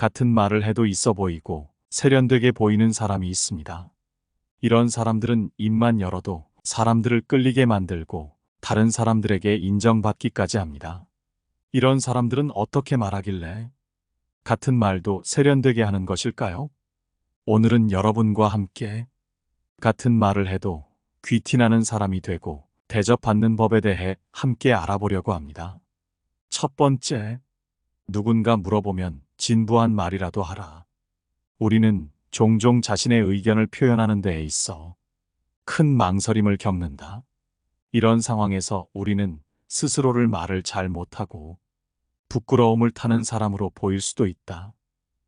같은 말을 해도 있어 보이고 세련되게 보이는 사람이 있습니다. 이런 사람들은 입만 열어도 사람들을 끌리게 만들고 다른 사람들에게 인정받기까지 합니다. 이런 사람들은 어떻게 말하길래 같은 말도 세련되게 하는 것일까요? 오늘은 여러분과 함께 같은 말을 해도 귀티나는 사람이 되고 대접받는 법에 대해 함께 알아보려고 합니다. 첫 번째, 누군가 물어보면 진부한 말이라도 하라. 우리는 종종 자신의 의견을 표현하는 데에 있어 큰 망설임을 겪는다. 이런 상황에서 우리는 스스로를 말을 잘 못하고 부끄러움을 타는 사람으로 보일 수도 있다.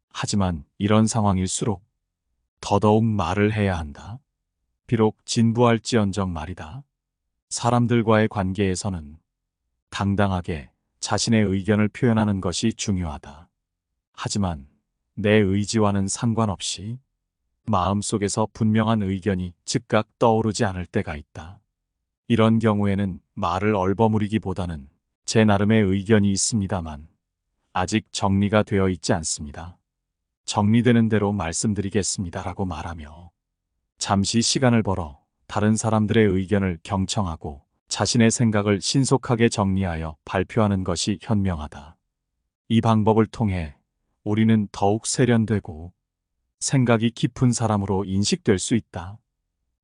하지만 이런 상황일수록 더더욱 말을 해야 한다. 비록 진부할지언정 말이다. 사람들과의 관계에서는 당당하게 자신의 의견을 표현하는 것이 중요하다. 하지만 내 의지와는 상관없이 마음속에서 분명한 의견이 즉각 떠오르지 않을 때가 있다. 이런 경우에는 말을 얼버무리기보다는 제 나름의 의견이 있습니다만 아직 정리가 되어 있지 않습니다. 정리되는 대로 말씀드리겠습니다라고 말하며 잠시 시간을 벌어 다른 사람들의 의견을 경청하고 자신의 생각을 신속하게 정리하여 발표하는 것이 현명하다. 이 방법을 통해 우리는 더욱 세련되고 생각이 깊은 사람으로 인식될 수 있다.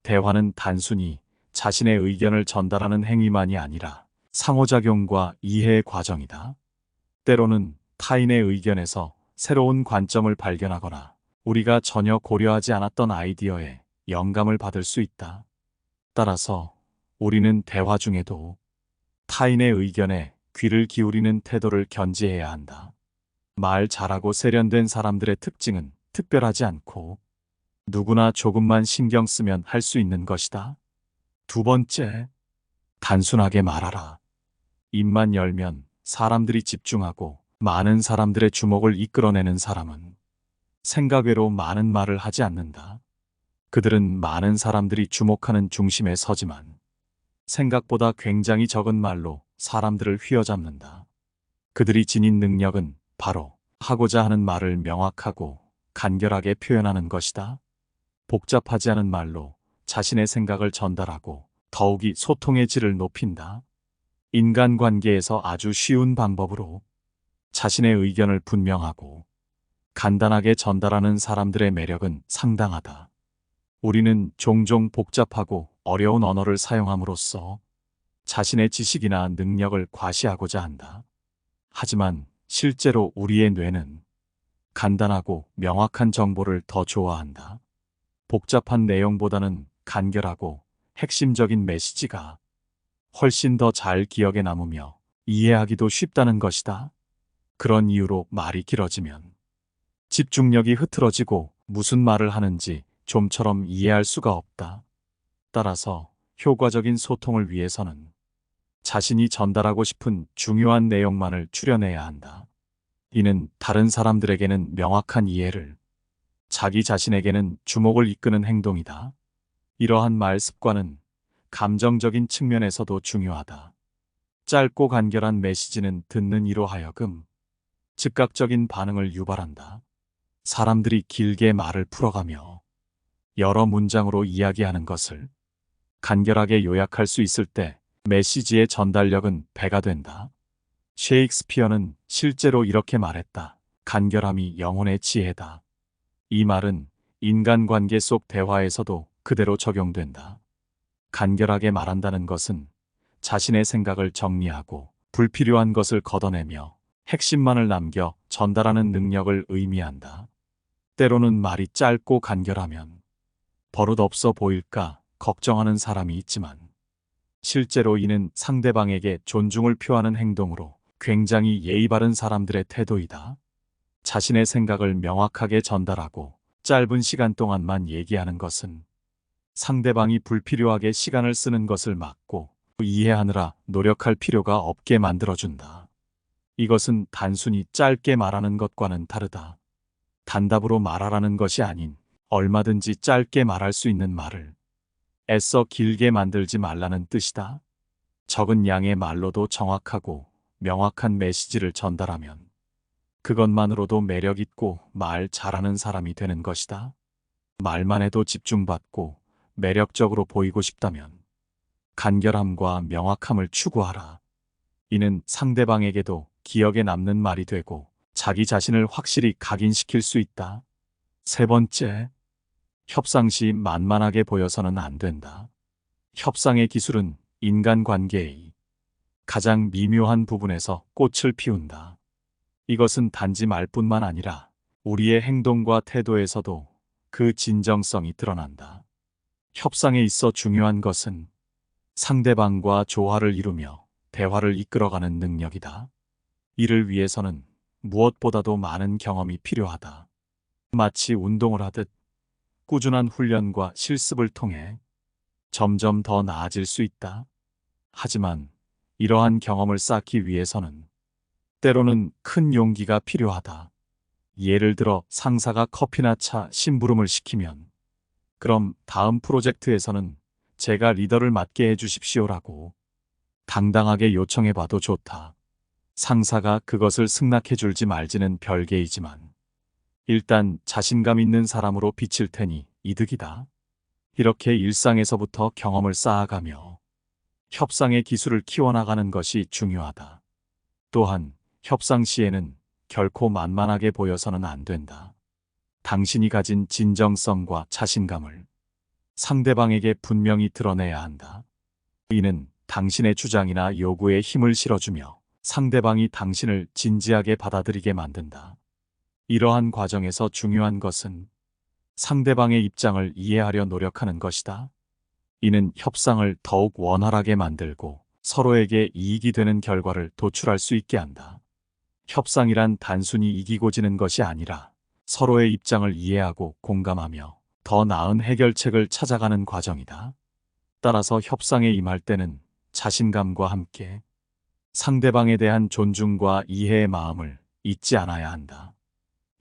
대화는 단순히 자신의 의견을 전달하는 행위만이 아니라 상호작용과 이해의 과정이다. 때로는 타인의 의견에서 새로운 관점을 발견하거나 우리가 전혀 고려하지 않았던 아이디어에 영감을 받을 수 있다. 따라서 우리는 대화 중에도 타인의 의견에 귀를 기울이는 태도를 견지해야 한다. 말 잘하고 세련된 사람들의 특징은 특별하지 않고 누구나 조금만 신경 쓰면 할 수 있는 것이다. 두 번째, 단순하게 말하라. 입만 열면 사람들이 집중하고 많은 사람들의 주목을 이끌어내는 사람은 생각 외로 많은 말을 하지 않는다. 그들은 많은 사람들이 주목하는 중심에 서지만 생각보다 굉장히 적은 말로 사람들을 휘어잡는다. 그들이 지닌 능력은 바로 하고자 하는 말을 명확하고 간결하게 표현하는 것이다. 복잡하지 않은 말로 자신의 생각을 전달하고 더욱이 소통의 질을 높인다. 인간관계에서 아주 쉬운 방법으로 자신의 의견을 분명하고 간단하게 전달하는 사람들의 매력은 상당하다. 우리는 종종 복잡하고 어려운 언어를 사용함으로써 자신의 지식이나 능력을 과시하고자 한다. 하지만 실제로 우리의 뇌는 간단하고 명확한 정보를 더 좋아한다. 복잡한 내용보다는 간결하고 핵심적인 메시지가 훨씬 더 잘 기억에 남으며 이해하기도 쉽다는 것이다. 그런 이유로 말이 길어지면 집중력이 흐트러지고 무슨 말을 하는지 좀처럼 이해할 수가 없다. 따라서 효과적인 소통을 위해서는 자신이 전달하고 싶은 중요한 내용만을 추려내야 한다. 이는 다른 사람들에게는 명확한 이해를, 자기 자신에게는 주목을 이끄는 행동이다. 이러한 말 습관은 감정적인 측면에서도 중요하다. 짧고 간결한 메시지는 듣는 이로 하여금 즉각적인 반응을 유발한다. 사람들이 길게 말을 풀어가며 여러 문장으로 이야기하는 것을 간결하게 요약할 수 있을 때 메시지의 전달력은 배가 된다. 셰익스피어는 실제로 이렇게 말했다. 간결함이 영혼의 지혜다. 이 말은 인간관계 속 대화에서도 그대로 적용된다. 간결하게 말한다는 것은 자신의 생각을 정리하고 불필요한 것을 걷어내며 핵심만을 남겨 전달하는 능력을 의미한다. 때로는 말이 짧고 간결하면 버릇없어 보일까 걱정하는 사람이 있지만 실제로 이는 상대방에게 존중을 표하는 행동으로 굉장히 예의 바른 사람들의 태도이다. 자신의 생각을 명확하게 전달하고 짧은 시간 동안만 얘기하는 것은 상대방이 불필요하게 시간을 쓰는 것을 막고 이해하느라 노력할 필요가 없게 만들어준다. 이것은 단순히 짧게 말하는 것과는 다르다. 단답으로 말하라는 것이 아닌 얼마든지 짧게 말할 수 있는 말을 애써 길게 만들지 말라는 뜻이다. 적은 양의 말로도 정확하고 명확한 메시지를 전달하면 그것만으로도 매력 있고 말 잘하는 사람이 되는 것이다. 말만 해도 집중받고 매력적으로 보이고 싶다면 간결함과 명확함을 추구하라. 이는 상대방에게도 기억에 남는 말이 되고 자기 자신을 확실히 각인시킬 수 있다. 세 번째, 협상 시 만만하게 보여서는 안 된다. 협상의 기술은 인간관계의 가장 미묘한 부분에서 꽃을 피운다. 이것은 단지 말뿐만 아니라 우리의 행동과 태도에서도 그 진정성이 드러난다. 협상에 있어 중요한 것은 상대방과 조화를 이루며 대화를 이끌어가는 능력이다. 이를 위해서는 무엇보다도 많은 경험이 필요하다. 마치 운동을 하듯 꾸준한 훈련과 실습을 통해 점점 더 나아질 수 있다. 하지만 이러한 경험을 쌓기 위해서는 때로는 큰 용기가 필요하다. 예를 들어 상사가 커피나 차 심부름을 시키면 그럼 다음 프로젝트에서는 제가 리더를 맡게 해주십시오라고 당당하게 요청해봐도 좋다. 상사가 그것을 승낙해 줄지 말지는 별개이지만 일단 자신감 있는 사람으로 비칠 테니 이득이다. 이렇게 일상에서부터 경험을 쌓아가며 협상의 기술을 키워나가는 것이 중요하다. 또한 협상 시에는 결코 만만하게 보여서는 안 된다. 당신이 가진 진정성과 자신감을 상대방에게 분명히 드러내야 한다. 이는 당신의 주장이나 요구에 힘을 실어주며 상대방이 당신을 진지하게 받아들이게 만든다. 이러한 과정에서 중요한 것은 상대방의 입장을 이해하려 노력하는 것이다. 이는 협상을 더욱 원활하게 만들고 서로에게 이익이 되는 결과를 도출할 수 있게 한다. 협상이란 단순히 이기고 지는 것이 아니라 서로의 입장을 이해하고 공감하며 더 나은 해결책을 찾아가는 과정이다. 따라서 협상에 임할 때는 자신감과 함께 상대방에 대한 존중과 이해의 마음을 잊지 않아야 한다.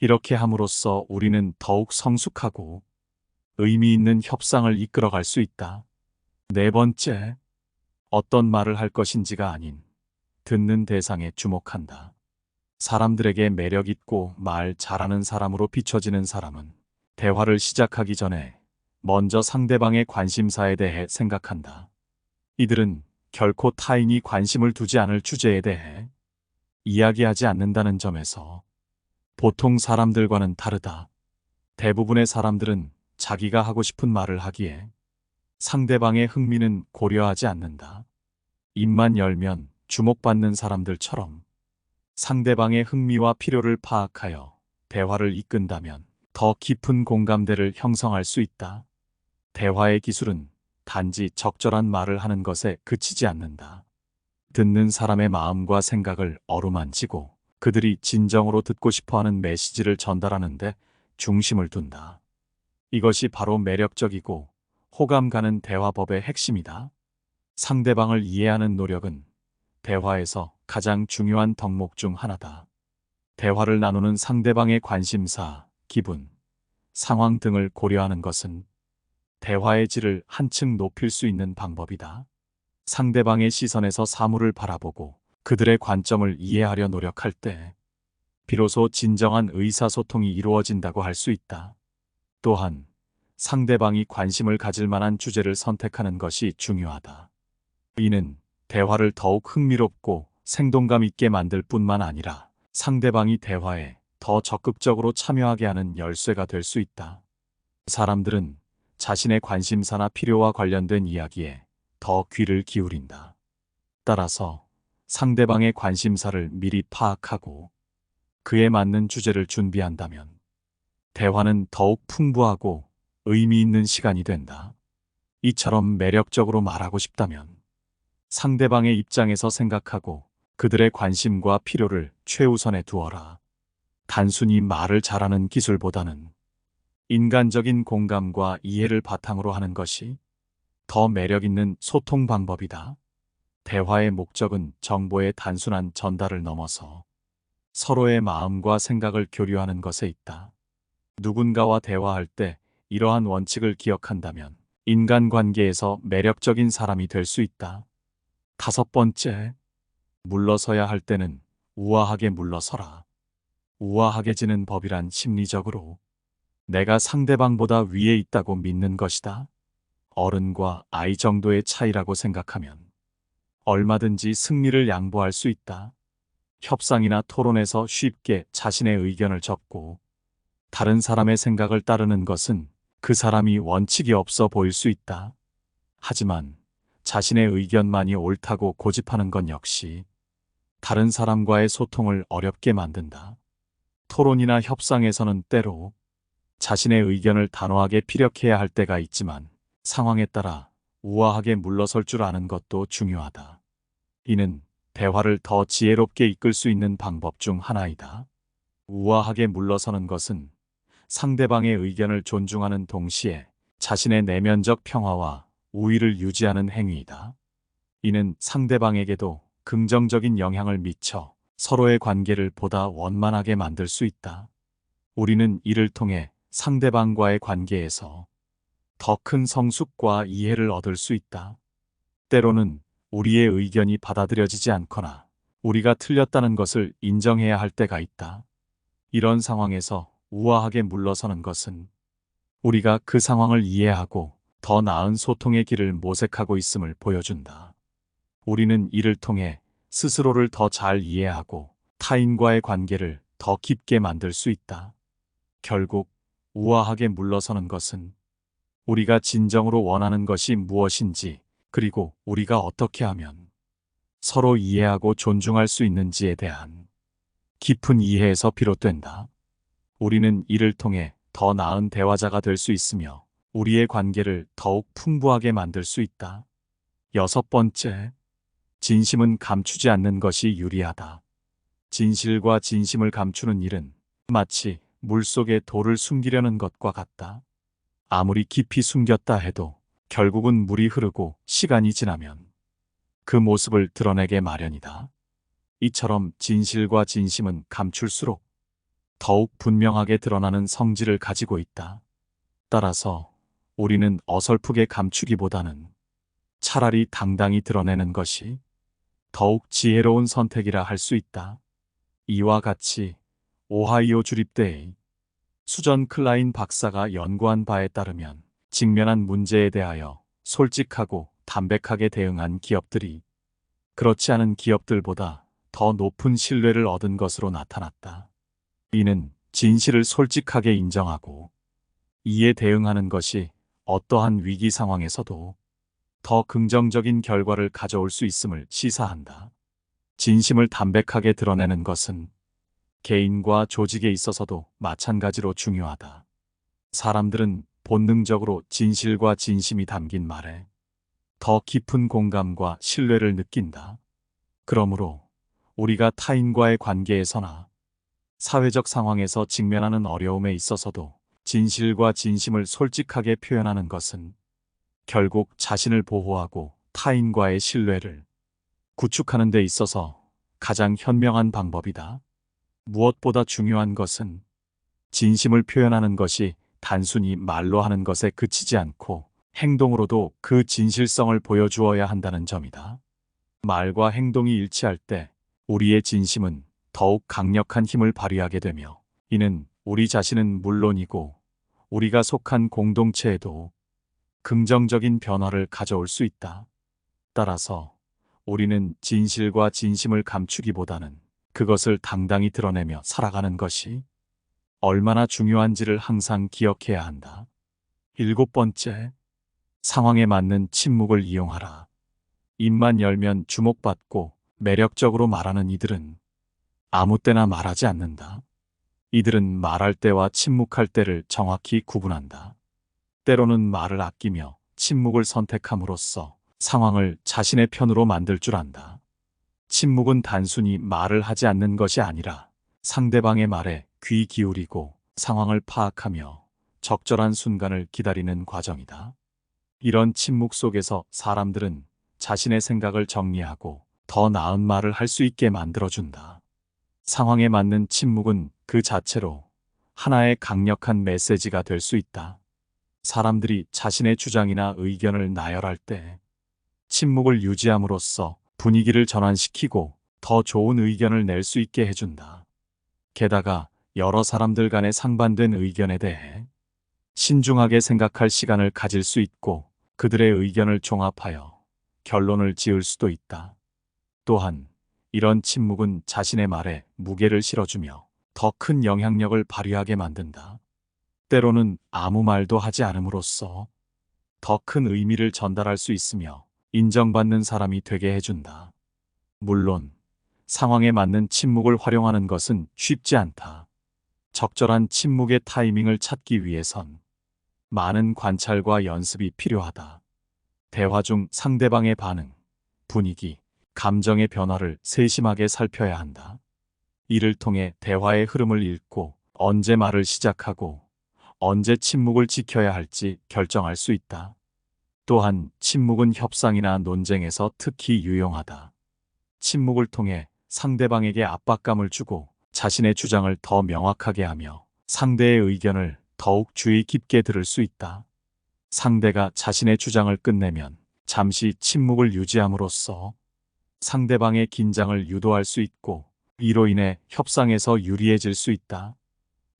이렇게 함으로써 우리는 더욱 성숙하고 의미 있는 협상을 이끌어갈 수 있다. 네 번째, 어떤 말을 할 것인지가 아닌 듣는 대상에 주목한다. 사람들에게 매력 있고 말 잘하는 사람으로 비춰지는 사람은 대화를 시작하기 전에 먼저 상대방의 관심사에 대해 생각한다. 이들은 결코 타인이 관심을 두지 않을 주제에 대해 이야기하지 않는다는 점에서 보통 사람들과는 다르다. 대부분의 사람들은 자기가 하고 싶은 말을 하기에 상대방의 흥미는 고려하지 않는다. 입만 열면 주목받는 사람들처럼 상대방의 흥미와 필요를 파악하여 대화를 이끈다면 더 깊은 공감대를 형성할 수 있다. 대화의 기술은 단지 적절한 말을 하는 것에 그치지 않는다. 듣는 사람의 마음과 생각을 어루만지고 그들이 진정으로 듣고 싶어하는 메시지를 전달하는 데 중심을 둔다. 이것이 바로 매력적이고 호감 가는 대화법의 핵심이다. 상대방을 이해하는 노력은 대화에서 가장 중요한 덕목 중 하나다. 대화를 나누는 상대방의 관심사, 기분, 상황 등을 고려하는 것은 대화의 질을 한층 높일 수 있는 방법이다. 상대방의 시선에서 사물을 바라보고 그들의 관점을 이해하려 노력할 때 비로소 진정한 의사소통이 이루어진다고 할 수 있다. 또한 상대방이 관심을 가질 만한 주제를 선택하는 것이 중요하다. 이는 대화를 더욱 흥미롭고 생동감 있게 만들 뿐만 아니라 상대방이 대화에 더 적극적으로 참여하게 하는 열쇠가 될 수 있다. 사람들은 자신의 관심사나 필요와 관련된 이야기에 더 귀를 기울인다. 따라서 상대방의 관심사를 미리 파악하고 그에 맞는 주제를 준비한다면 대화는 더욱 풍부하고 의미 있는 시간이 된다. 이처럼 매력적으로 말하고 싶다면 상대방의 입장에서 생각하고 그들의 관심과 필요를 최우선에 두어라. 단순히 말을 잘하는 기술보다는 인간적인 공감과 이해를 바탕으로 하는 것이 더 매력 있는 소통 방법이다. 대화의 목적은 정보의 단순한 전달을 넘어서 서로의 마음과 생각을 교류하는 것에 있다. 누군가와 대화할 때 이러한 원칙을 기억한다면 인간관계에서 매력적인 사람이 될 수 있다. 다섯 번째, 물러서야 할 때는 우아하게 물러서라. 우아하게지는 법이란 심리적으로 내가 상대방보다 위에 있다고 믿는 것이다. 어른과 아이 정도의 차이라고 생각하면 얼마든지 승리를 양보할 수 있다. 협상이나 토론에서 쉽게 자신의 의견을 접고 다른 사람의 생각을 따르는 것은 그 사람이 원칙이 없어 보일 수 있다. 하지만 자신의 의견만이 옳다고 고집하는 건 역시 다른 사람과의 소통을 어렵게 만든다. 토론이나 협상에서는 때로 자신의 의견을 단호하게 피력해야 할 때가 있지만 상황에 따라 우아하게 물러설 줄 아는 것도 중요하다. 이는 대화를 더 지혜롭게 이끌 수 있는 방법 중 하나이다. 우아하게 물러서는 것은 상대방의 의견을 존중하는 동시에 자신의 내면적 평화와 우위를 유지하는 행위이다. 이는 상대방에게도 긍정적인 영향을 미쳐 서로의 관계를 보다 원만하게 만들 수 있다. 우리는 이를 통해 상대방과의 관계에서 더 큰 성숙과 이해를 얻을 수 있다. 때로는 우리의 의견이 받아들여지지 않거나 우리가 틀렸다는 것을 인정해야 할 때가 있다. 이런 상황에서 우아하게 물러서는 것은 우리가 그 상황을 이해하고 더 나은 소통의 길을 모색하고 있음을 보여준다. 우리는 이를 통해 스스로를 더 잘 이해하고 타인과의 관계를 더 깊게 만들 수 있다. 결국 우아하게 물러서는 것은 우리가 진정으로 원하는 것이 무엇인지, 그리고 우리가 어떻게 하면 서로 이해하고 존중할 수 있는지에 대한 깊은 이해에서 비롯된다. 우리는 이를 통해 더 나은 대화자가 될 수 있으며 우리의 관계를 더욱 풍부하게 만들 수 있다. 6번째, 진심은 감추지 않는 것이 유리하다. 진실과 진심을 감추는 일은 마치 물속에 돌을 숨기려는 것과 같다. 아무리 깊이 숨겼다 해도 결국은 물이 흐르고 시간이 지나면 그 모습을 드러내게 마련이다. 이처럼 진실과 진심은 감출수록 더욱 분명하게 드러나는 성질을 가지고 있다. 따라서 우리는 어설프게 감추기보다는 차라리 당당히 드러내는 것이 더욱 지혜로운 선택이라 할 수 있다. 이와 같이 오하이오 주립대의 수전 클라인 박사가 연구한 바에 따르면 직면한 문제에 대하여 솔직하고 담백하게 대응한 기업들이 그렇지 않은 기업들보다 더 높은 신뢰를 얻은 것으로 나타났다. 이는 진실을 솔직하게 인정하고 이에 대응하는 것이 어떠한 위기 상황에서도 더 긍정적인 결과를 가져올 수 있음을 시사한다. 진심을 담백하게 드러내는 것은 개인과 조직에 있어서도 마찬가지로 중요하다. 사람들은 본능적으로 진실과 진심이 담긴 말에 더 깊은 공감과 신뢰를 느낀다. 그러므로 우리가 타인과의 관계에서나 사회적 상황에서 직면하는 어려움에 있어서도 진실과 진심을 솔직하게 표현하는 것은 결국 자신을 보호하고 타인과의 신뢰를 구축하는 데 있어서 가장 현명한 방법이다. 무엇보다 중요한 것은 진심을 표현하는 것이 단순히 말로 하는 것에 그치지 않고 행동으로도 그 진실성을 보여주어야 한다는 점이다. 말과 행동이 일치할 때 우리의 진심은 더욱 강력한 힘을 발휘하게 되며 이는 우리 자신은 물론이고 우리가 속한 공동체에도 긍정적인 변화를 가져올 수 있다. 따라서 우리는 진실과 진심을 감추기보다는 그것을 당당히 드러내며 살아가는 것이 얼마나 중요한지를 항상 기억해야 한다. 7번째, 상황에 맞는 침묵을 이용하라. 입만 열면 주목받고 매력적으로 말하는 이들은 아무 때나 말하지 않는다. 이들은 말할 때와 침묵할 때를 정확히 구분한다. 때로는 말을 아끼며 침묵을 선택함으로써 상황을 자신의 편으로 만들 줄 안다. 침묵은 단순히 말을 하지 않는 것이 아니라 상대방의 말에 귀 기울이고 상황을 파악하며 적절한 순간을 기다리는 과정이다. 이런 침묵 속에서 사람들은 자신의 생각을 정리하고 더 나은 말을 할 수 있게 만들어준다. 상황에 맞는 침묵은 그 자체로 하나의 강력한 메시지가 될 수 있다. 사람들이 자신의 주장이나 의견을 나열할 때 침묵을 유지함으로써 분위기를 전환시키고 더 좋은 의견을 낼 수 있게 해준다. 게다가 여러 사람들 간의 상반된 의견에 대해 신중하게 생각할 시간을 가질 수 있고 그들의 의견을 종합하여 결론을 지을 수도 있다. 또한 이런 침묵은 자신의 말에 무게를 실어주며 더 큰 영향력을 발휘하게 만든다. 때로는 아무 말도 하지 않음으로써 더 큰 의미를 전달할 수 있으며 인정받는 사람이 되게 해준다. 물론 상황에 맞는 침묵을 활용하는 것은 쉽지 않다. 적절한 침묵의 타이밍을 찾기 위해선 많은 관찰과 연습이 필요하다. 대화 중 상대방의 반응, 분위기, 감정의 변화를 세심하게 살펴야 한다. 이를 통해 대화의 흐름을 읽고 언제 말을 시작하고 언제 침묵을 지켜야 할지 결정할 수 있다. 또한 침묵은 협상이나 논쟁에서 특히 유용하다. 침묵을 통해 상대방에게 압박감을 주고 자신의 주장을 더 명확하게 하며 상대의 의견을 더욱 주의 깊게 들을 수 있다. 상대가 자신의 주장을 끝내면 잠시 침묵을 유지함으로써 상대방의 긴장을 유도할 수 있고 이로 인해 협상에서 유리해질 수 있다.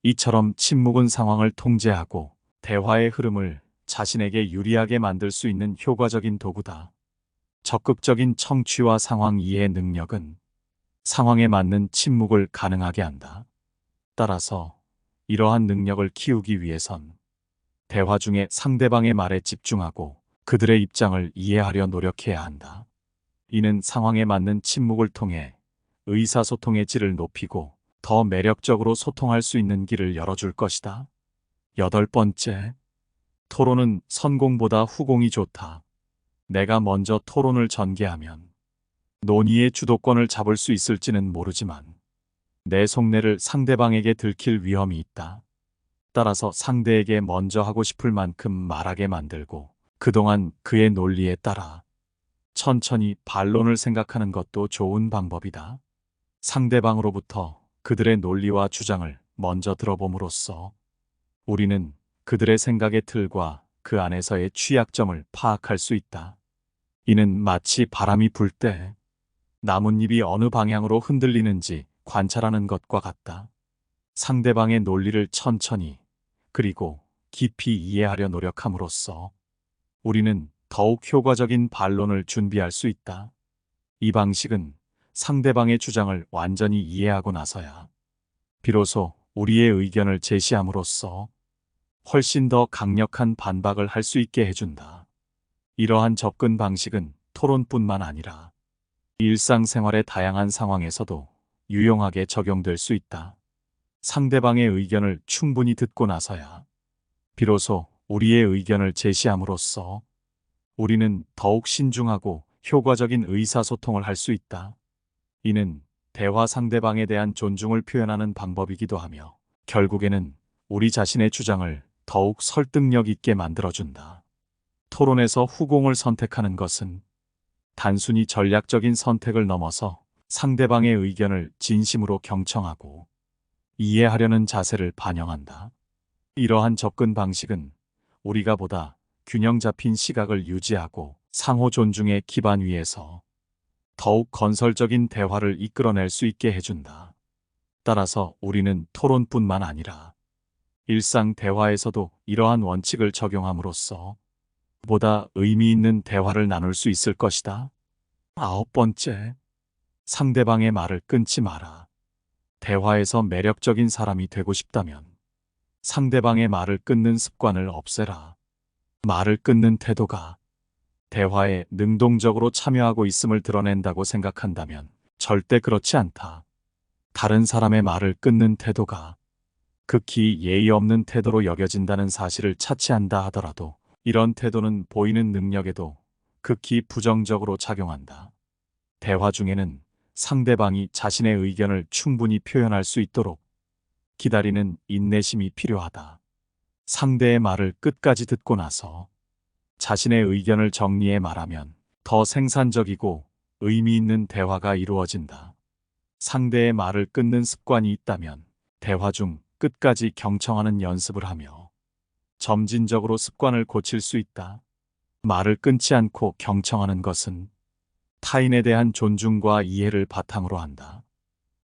이처럼 침묵은 상황을 통제하고 대화의 흐름을 자신에게 유리하게 만들 수 있는 효과적인 도구다. 적극적인 청취와 상황 이해 능력은 상황에 맞는 침묵을 가능하게 한다. 따라서 이러한 능력을 키우기 위해선 대화 중에 상대방의 말에 집중하고 그들의 입장을 이해하려 노력해야 한다. 이는 상황에 맞는 침묵을 통해 의사소통의 질을 높이고 더 매력적으로 소통할 수 있는 길을 열어줄 것이다. 8번째, 토론은 선공보다 후공이 좋다. 내가 먼저 토론을 전개하면 논의의 주도권을 잡을 수 있을지는 모르지만 내 속내를 상대방에게 들킬 위험이 있다. 따라서 상대에게 먼저 하고 싶을 만큼 말하게 만들고 그동안 그의 논리에 따라 천천히 반론을 생각하는 것도 좋은 방법이다. 상대방으로부터 그들의 논리와 주장을 먼저 들어봄으로써 우리는 그들의 생각의 틀과 그 안에서의 취약점을 파악할 수 있다. 이는 마치 바람이 불 때 나뭇잎이 어느 방향으로 흔들리는지 관찰하는 것과 같다. 상대방의 논리를 천천히 그리고 깊이 이해하려 노력함으로써 우리는 더욱 효과적인 반론을 준비할 수 있다. 이 방식은 상대방의 주장을 완전히 이해하고 나서야 비로소 우리의 의견을 제시함으로써 훨씬 더 강력한 반박을 할 수 있게 해준다. 이러한 접근 방식은 토론뿐만 아니라 일상생활의 다양한 상황에서도 유용하게 적용될 수 있다. 상대방의 의견을 충분히 듣고 나서야 비로소 우리의 의견을 제시함으로써 우리는 더욱 신중하고 효과적인 의사소통을 할 수 있다. 이는 대화 상대방에 대한 존중을 표현하는 방법이기도 하며 결국에는 우리 자신의 주장을 더욱 설득력 있게 만들어준다. 토론에서 후공을 선택하는 것은 단순히 전략적인 선택을 넘어서 상대방의 의견을 진심으로 경청하고 이해하려는 자세를 반영한다. 이러한 접근 방식은 우리가 보다 균형 잡힌 시각을 유지하고 상호 존중의 기반 위에서 더욱 건설적인 대화를 이끌어낼 수 있게 해준다. 따라서 우리는 토론뿐만 아니라 일상 대화에서도 이러한 원칙을 적용함으로써 보다 의미 있는 대화를 나눌 수 있을 것이다. 9번째, 상대방의 말을 끊지 마라. 대화에서 매력적인 사람이 되고 싶다면 상대방의 말을 끊는 습관을 없애라. 말을 끊는 태도가 대화에 능동적으로 참여하고 있음을 드러낸다고 생각한다면 절대 그렇지 않다. 다른 사람의 말을 끊는 태도가 극히 예의 없는 태도로 여겨진다는 사실을 차치한다 하더라도 이런 태도는 보이는 능력에도 극히 부정적으로 작용한다. 대화 중에는 상대방이 자신의 의견을 충분히 표현할 수 있도록 기다리는 인내심이 필요하다. 상대의 말을 끝까지 듣고 나서 자신의 의견을 정리해 말하면 더 생산적이고 의미 있는 대화가 이루어진다. 상대의 말을 끊는 습관이 있다면 대화 중 끝까지 경청하는 연습을 하며 점진적으로 습관을 고칠 수 있다. 말을 끊지 않고 경청하는 것은 타인에 대한 존중과 이해를 바탕으로 한다.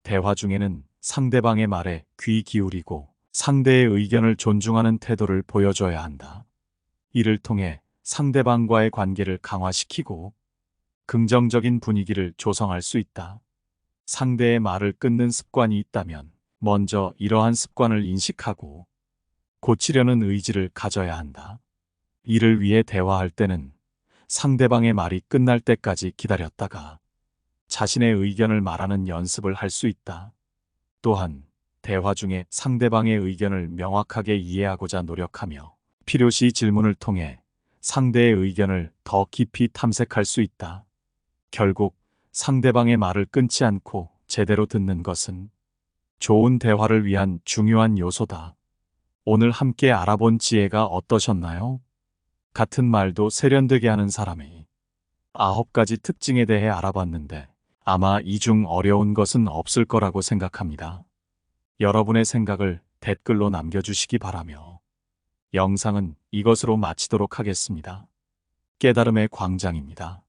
대화 중에는 상대방의 말에 귀 기울이고 상대의 의견을 존중하는 태도를 보여줘야 한다. 이를 통해 상대방과의 관계를 강화시키고 긍정적인 분위기를 조성할 수 있다. 상대의 말을 끊는 습관이 있다면 먼저 이러한 습관을 인식하고 고치려는 의지를 가져야 한다. 이를 위해 대화할 때는 상대방의 말이 끝날 때까지 기다렸다가 자신의 의견을 말하는 연습을 할 수 있다. 또한 대화 중에 상대방의 의견을 명확하게 이해하고자 노력하며 필요시 질문을 통해 상대의 의견을 더 깊이 탐색할 수 있다. 결국 상대방의 말을 끊지 않고 제대로 듣는 것은 좋은 대화를 위한 중요한 요소다. 오늘 함께 알아본 지혜가 어떠셨나요? 같은 말도 세련되게 하는 사람의 9가지 특징에 대해 알아봤는데 아마 이 중 어려운 것은 없을 거라고 생각합니다. 여러분의 생각을 댓글로 남겨주시기 바라며 영상은 이것으로 마치도록 하겠습니다. 깨달음의 광장입니다.